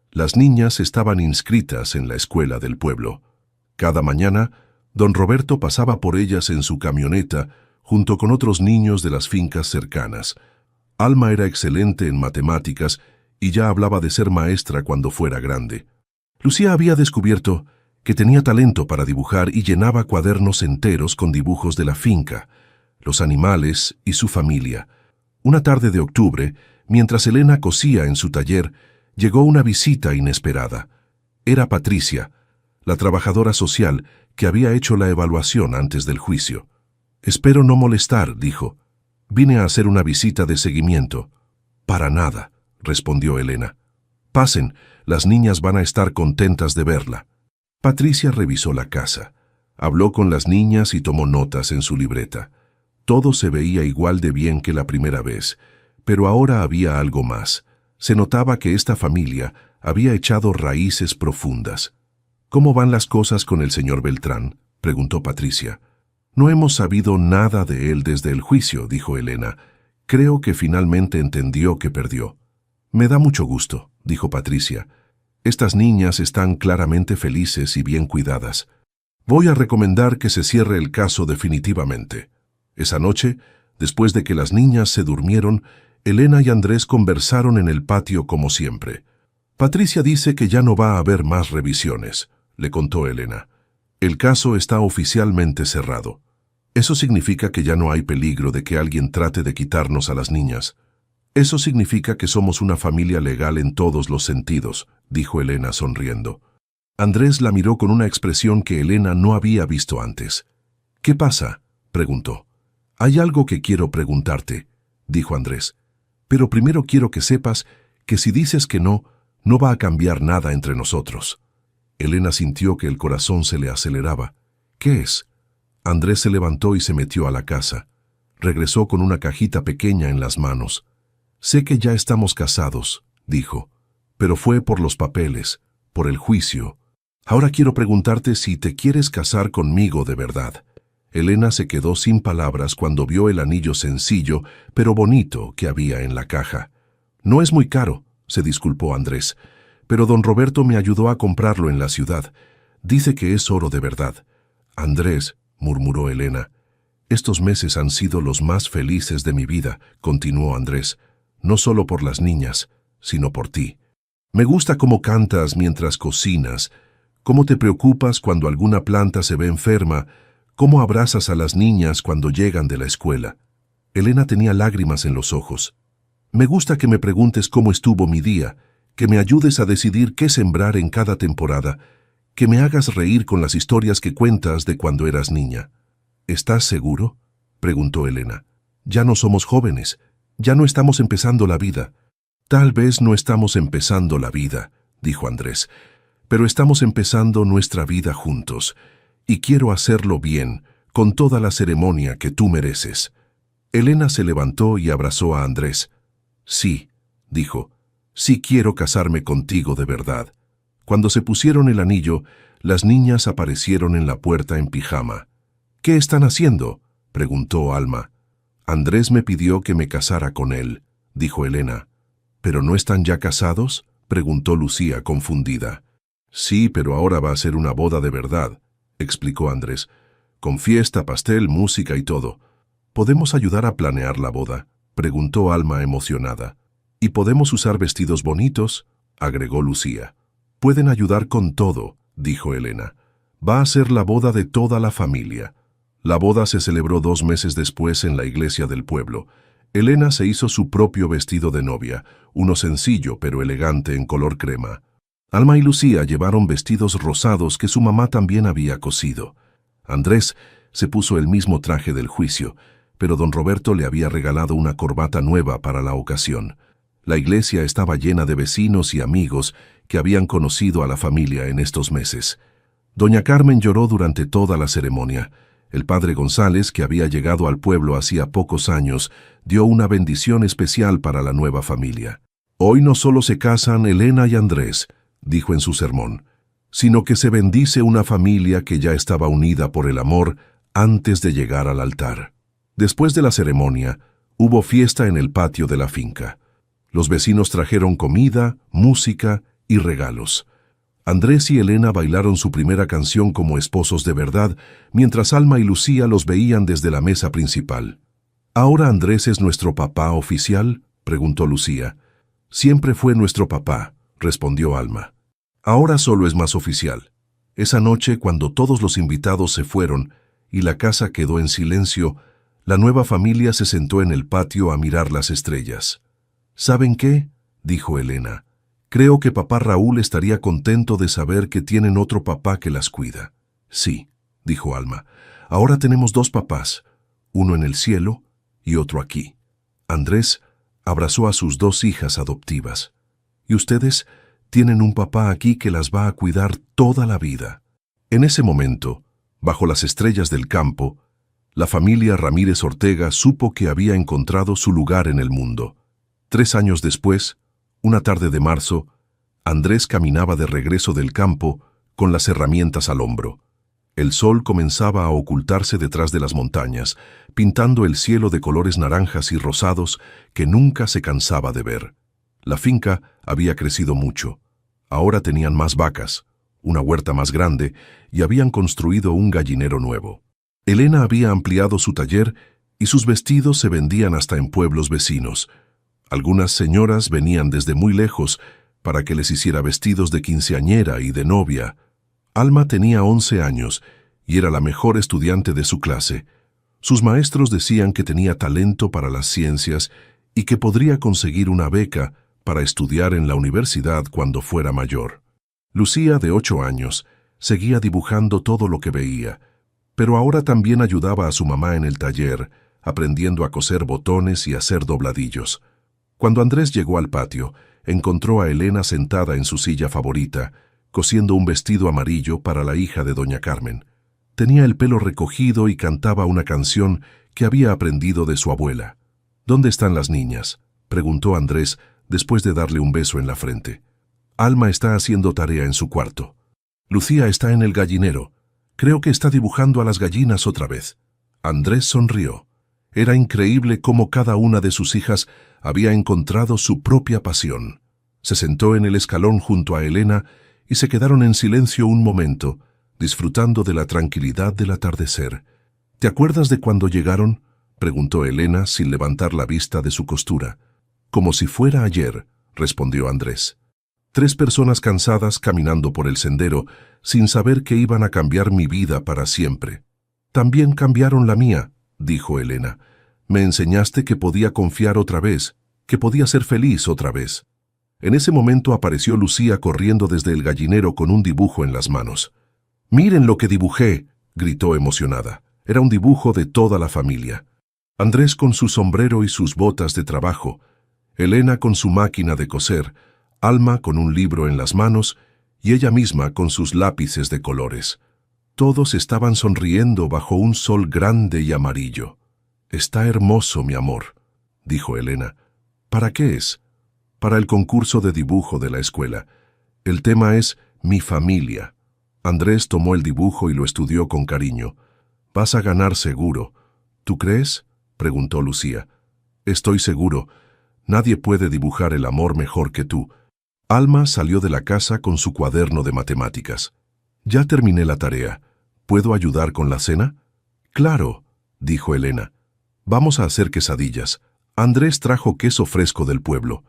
[SPEAKER 1] Las niñas estaban inscritas en la escuela del pueblo. Cada mañana, don Roberto pasaba por ellas en su camioneta junto con otros niños de las fincas cercanas. Alma era excelente en matemáticas y ya hablaba de ser maestra cuando fuera grande. Lucía había descubierto que tenía talento para dibujar y llenaba cuadernos enteros con dibujos de la finca, los animales y su familia. Una tarde de octubre, mientras Elena cosía en su taller, llegó una visita inesperada. Era Patricia, la trabajadora social que había hecho la evaluación antes del juicio. «Espero no molestar», dijo. «Vine a hacer una visita de seguimiento». «Para nada», respondió Elena. «Pasen, las niñas van a estar contentas de verla». Patricia revisó la casa. Habló con las niñas y tomó notas en su libreta. Todo se veía igual de bien que la primera vez, pero ahora había algo más. Se notaba que esta familia había echado raíces profundas. «¿Cómo van las cosas con el señor Beltrán?», preguntó Patricia. «No hemos sabido nada de él desde el juicio», dijo Elena. «Creo que finalmente entendió que perdió». «Me da mucho gusto», dijo Patricia. «Estas niñas están claramente felices y bien cuidadas. Voy a recomendar que se cierre el caso definitivamente». Esa noche, después de que las niñas se durmieron, Elena y Andrés conversaron en el patio como siempre. «Patricia dice que ya no va a haber más revisiones», le contó Elena. «El caso está oficialmente cerrado. Eso significa que ya no hay peligro de que alguien trate de quitarnos a las niñas». «Eso significa que somos una familia legal en todos los sentidos», dijo Elena sonriendo. Andrés la miró con una expresión que Elena no había visto antes. «¿Qué pasa?», preguntó. «Hay algo que quiero preguntarte», dijo Andrés. «Pero primero quiero que sepas que si dices que no, no va a cambiar nada entre nosotros». Elena sintió que el corazón se le aceleraba. «¿Qué es?». Andrés se levantó y se metió a la casa. Regresó con una cajita pequeña en las manos. «Sé que ya estamos casados», dijo, «pero fue por los papeles, por el juicio. Ahora quiero preguntarte si te quieres casar conmigo de verdad». Elena se quedó sin palabras cuando vio el anillo sencillo, pero bonito, que había en la caja. «No es muy caro», se disculpó Andrés, «pero don Roberto me ayudó a comprarlo en la ciudad. Dice que es oro de verdad». «Andrés», murmuró Elena. «Estos meses han sido los más felices de mi vida», continuó Andrés, «no solo por las niñas, sino por ti. Me gusta cómo cantas mientras cocinas, cómo te preocupas cuando alguna planta se ve enferma, cómo abrazas a las niñas cuando llegan de la escuela». Elena tenía lágrimas en los ojos. «Me gusta que me preguntes cómo estuvo mi día, que me ayudes a decidir qué sembrar en cada temporada, que me hagas reír con las historias que cuentas de cuando eras niña». «¿Estás seguro?», preguntó Elena. «Ya no somos jóvenes, ya no estamos empezando la vida». «Tal vez no estamos empezando la vida», dijo Andrés, «pero estamos empezando nuestra vida juntos, y quiero hacerlo bien, con toda la ceremonia que tú mereces». Elena se levantó y abrazó a Andrés. «Sí», dijo, «sí quiero casarme contigo de verdad». Cuando se pusieron el anillo, las niñas aparecieron en la puerta en pijama. «¿Qué están haciendo?», preguntó Alma. «Andrés me pidió que me casara con él», dijo Elena. «¿Pero no están ya casados?», preguntó Lucía, confundida. «Sí, pero ahora va a ser una boda de verdad», explicó Andrés, «con fiesta, pastel, música y todo». «¿Podemos ayudar a planear la boda?», preguntó Alma emocionada. «¿Y podemos usar vestidos bonitos?», agregó Lucía. «Pueden ayudar con todo», dijo Elena. «Va a ser la boda de toda la familia». La boda se celebró 2 meses después en la iglesia del pueblo. Elena se hizo su propio vestido de novia, uno sencillo pero elegante en color crema. Alma y Lucía llevaron vestidos rosados que su mamá también había cosido. Andrés se puso el mismo traje del juicio, pero don Roberto le había regalado una corbata nueva para la ocasión. La iglesia estaba llena de vecinos y amigos que habían conocido a la familia en estos meses. Doña Carmen lloró durante toda la ceremonia. El padre González, que había llegado al pueblo hacía pocos años, dio una bendición especial para la nueva familia. «Hoy no solo se casan Elena y Andrés», dijo en su sermón, «sino que se bendice una familia que ya estaba unida por el amor antes de llegar al altar». Después de la ceremonia, hubo fiesta en el patio de la finca. Los vecinos trajeron comida, música y regalos. Andrés y Elena bailaron su primera canción como esposos de verdad, mientras Alma y Lucía los veían desde la mesa principal. «¿Ahora Andrés es nuestro papá oficial?», preguntó Lucía. «Siempre fue nuestro papá», respondió Alma. «Ahora solo es más oficial». Esa noche, cuando todos los invitados se fueron y la casa quedó en silencio, la nueva familia se sentó en el patio a mirar las estrellas. «¿Saben qué?», dijo Elena. «Creo que papá Raúl estaría contento de saber que tienen otro papá que las cuida». «Sí», dijo Alma, «ahora tenemos 2 papás, uno en el cielo y otro aquí». Andrés abrazó a sus 2 hijas adoptivas. «Y ustedes tienen un papá aquí que las va a cuidar toda la vida». En ese momento, bajo las estrellas del campo, la familia Ramírez Ortega supo que había encontrado su lugar en el mundo. 3 años después, una tarde de marzo, Andrés caminaba de regreso del campo con las herramientas al hombro. El sol comenzaba a ocultarse detrás de las montañas, pintando el cielo de colores naranjas y rosados que nunca se cansaba de ver. La finca había crecido mucho. Ahora tenían más vacas, una huerta más grande y habían construido un gallinero nuevo. Elena había ampliado su taller y sus vestidos se vendían hasta en pueblos vecinos. Algunas señoras venían desde muy lejos para que les hiciera vestidos de quinceañera y de novia. Alma tenía 11 años y era la mejor estudiante de su clase. Sus maestros decían que tenía talento para las ciencias y que podría conseguir una beca para estudiar en la universidad cuando fuera mayor. Lucía, de 8 años, seguía dibujando todo lo que veía, pero ahora también ayudaba a su mamá en el taller, aprendiendo a coser botones y hacer dobladillos. Cuando Andrés llegó al patio, encontró a Elena sentada en su silla favorita, cosiendo un vestido amarillo para la hija de doña Carmen. Tenía el pelo recogido y cantaba una canción que había aprendido de su abuela. «¿Dónde están las niñas?», preguntó Andrés después de darle un beso en la frente. «Alma está haciendo tarea en su cuarto. Lucía está en el gallinero. Creo que está dibujando a las gallinas otra vez». Andrés sonrió. Era increíble cómo cada una de sus hijas había encontrado su propia pasión. Se sentó en el escalón junto a Elena y se quedaron en silencio un momento, disfrutando de la tranquilidad del atardecer. «¿Te acuerdas de cuando llegaron?», preguntó Elena sin levantar la vista de su costura. «Como si fuera ayer», respondió Andrés. «3 personas cansadas caminando por el sendero, sin saber que iban a cambiar mi vida para siempre». «También cambiaron la mía», dijo Elena. «Me enseñaste que podía confiar otra vez, que podía ser feliz otra vez». En ese momento apareció Lucía corriendo desde el gallinero con un dibujo en las manos. «¡Miren lo que dibujé!», gritó emocionada. Era un dibujo de toda la familia. Andrés con su sombrero y sus botas de trabajo, Elena con su máquina de coser, Alma con un libro en las manos y ella misma con sus lápices de colores. Todos estaban sonriendo bajo un sol grande y amarillo. «Está hermoso, mi amor», dijo Elena. «¿Para qué es?» «Para el concurso de dibujo de la escuela. El tema es mi familia». Andrés tomó el dibujo y lo estudió con cariño. «Vas a ganar seguro». «¿Tú crees?», preguntó Lucía. «Estoy seguro. Nadie puede dibujar el amor mejor que tú». Alma salió de la casa con su cuaderno de matemáticas. «Ya terminé la tarea. ¿Puedo ayudar con la cena?». «Claro», dijo Elena. «Vamos a hacer quesadillas». Andrés trajo queso fresco del pueblo.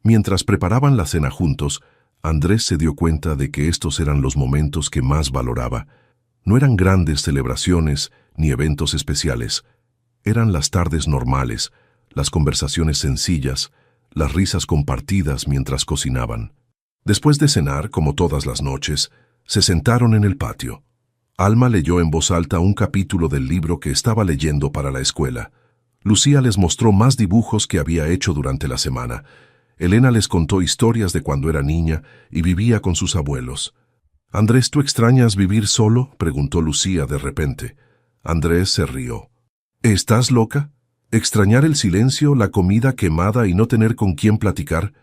[SPEAKER 1] Mientras preparaban la cena juntos, Andrés se dio cuenta de que estos eran los momentos que más valoraba. No eran grandes celebraciones ni eventos especiales. Eran las tardes normales, las conversaciones sencillas, las risas compartidas mientras cocinaban. Después de cenar, como todas las noches, se sentaron en el patio. Alma leyó en voz alta un capítulo del libro que estaba leyendo para la escuela. Lucía les mostró más dibujos que había hecho durante la semana. Elena les contó historias de cuando era niña y vivía con sus abuelos. «Andrés, ¿tú extrañas vivir solo?», preguntó Lucía de repente. Andrés se rió. «¿Estás loca? ¿Extrañar el silencio, la comida quemada y no tener con quién platicar?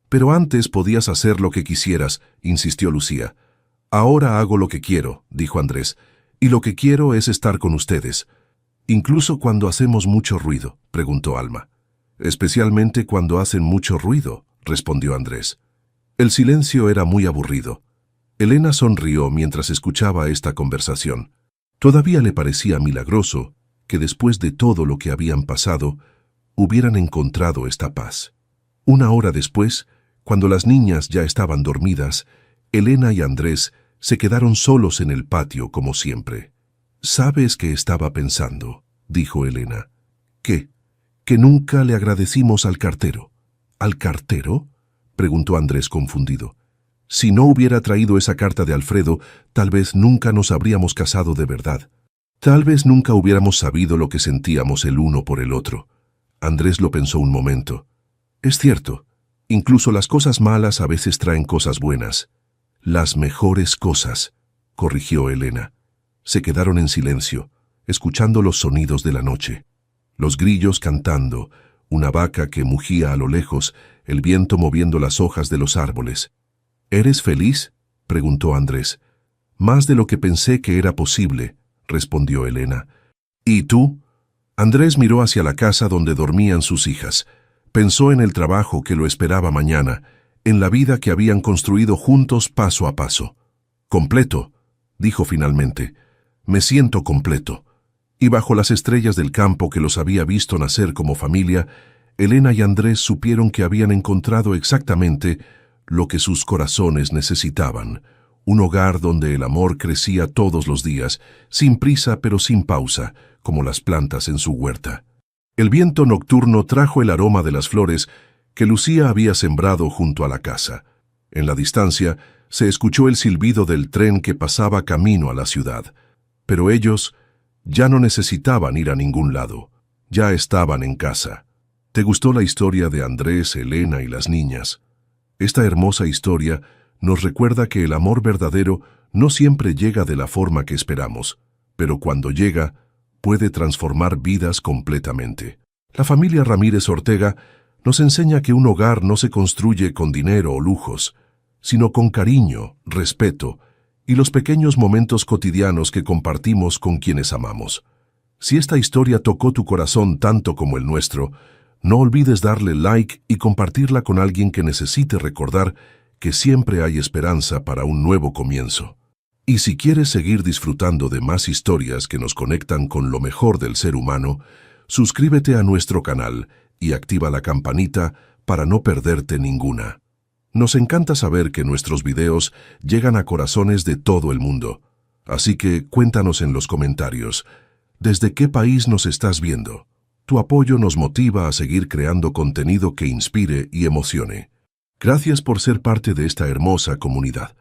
[SPEAKER 1] Pero antes podías hacer lo que quisieras», insistió Lucía. «Ahora hago lo que quiero», dijo Andrés, «y lo que quiero es estar con ustedes». «¿Incluso cuando hacemos mucho ruido?», preguntó Alma. «Especialmente cuando hacen mucho ruido», respondió Andrés. El silencio era muy aburrido. Elena sonrió mientras escuchaba esta conversación. Todavía le parecía milagroso que después de todo lo que habían pasado, hubieran encontrado esta paz. 1 hora después, cuando las niñas ya estaban dormidas, Elena y Andrés se quedaron solos en el patio como siempre. «¿Sabes qué estaba pensando?», dijo Elena. «¿Qué?». «Que nunca le agradecimos al cartero». «¿Al cartero?», preguntó Andrés confundido. «Si no hubiera traído esa carta de Alfredo, tal vez nunca nos habríamos casado de verdad. Tal vez nunca hubiéramos sabido lo que sentíamos el uno por el otro». Andrés lo pensó un momento. «Es cierto, incluso las cosas malas a veces traen cosas buenas». «Las mejores cosas», corrigió Elena. Se quedaron en silencio, escuchando los sonidos de la noche. Los grillos cantando, una vaca que mugía a lo lejos, el viento moviendo las hojas de los árboles. «¿Eres feliz?», preguntó Andrés. «Más de lo que pensé que era posible», respondió Elena. «¿Y tú?». Andrés miró hacia la casa donde dormían sus hijas. Pensó en el trabajo que lo esperaba mañana, en la vida que habían construido juntos paso a paso. «Completo», dijo finalmente. «Me siento completo». Y bajo las estrellas del campo que los había visto nacer como familia, Elena y Andrés supieron que habían encontrado exactamente lo que sus corazones necesitaban, un hogar donde el amor crecía todos los días, sin prisa pero sin pausa, como las plantas en su huerta. El viento nocturno trajo el aroma de las flores que Lucía había sembrado junto a la casa. En la distancia se escuchó el silbido del tren que pasaba camino a la ciudad, pero ellos Ya no necesitaban ir a ningún lado. Ya estaban en casa. ¿Te gustó la historia de Andrés, Elena y las niñas? Esta hermosa historia nos recuerda que el amor verdadero no siempre llega de la forma que esperamos, pero cuando llega, puede transformar vidas completamente. La familia Ramírez Ortega nos enseña que un hogar no se construye con dinero o lujos, sino con cariño, respeto y los pequeños momentos cotidianos que compartimos con quienes amamos. Si esta historia tocó tu corazón tanto como el nuestro, no olvides darle like y compartirla con alguien que necesite recordar que siempre hay esperanza para un nuevo comienzo. Y si quieres seguir disfrutando de más historias que nos conectan con lo mejor del ser humano, suscríbete a nuestro canal y activa la campanita para no perderte ninguna. Nos encanta saber que nuestros videos llegan a corazones de todo el mundo. Así que cuéntanos en los comentarios, ¿desde qué país nos estás viendo? Tu apoyo nos motiva a seguir creando contenido que inspire y emocione. Gracias por ser parte de esta hermosa comunidad.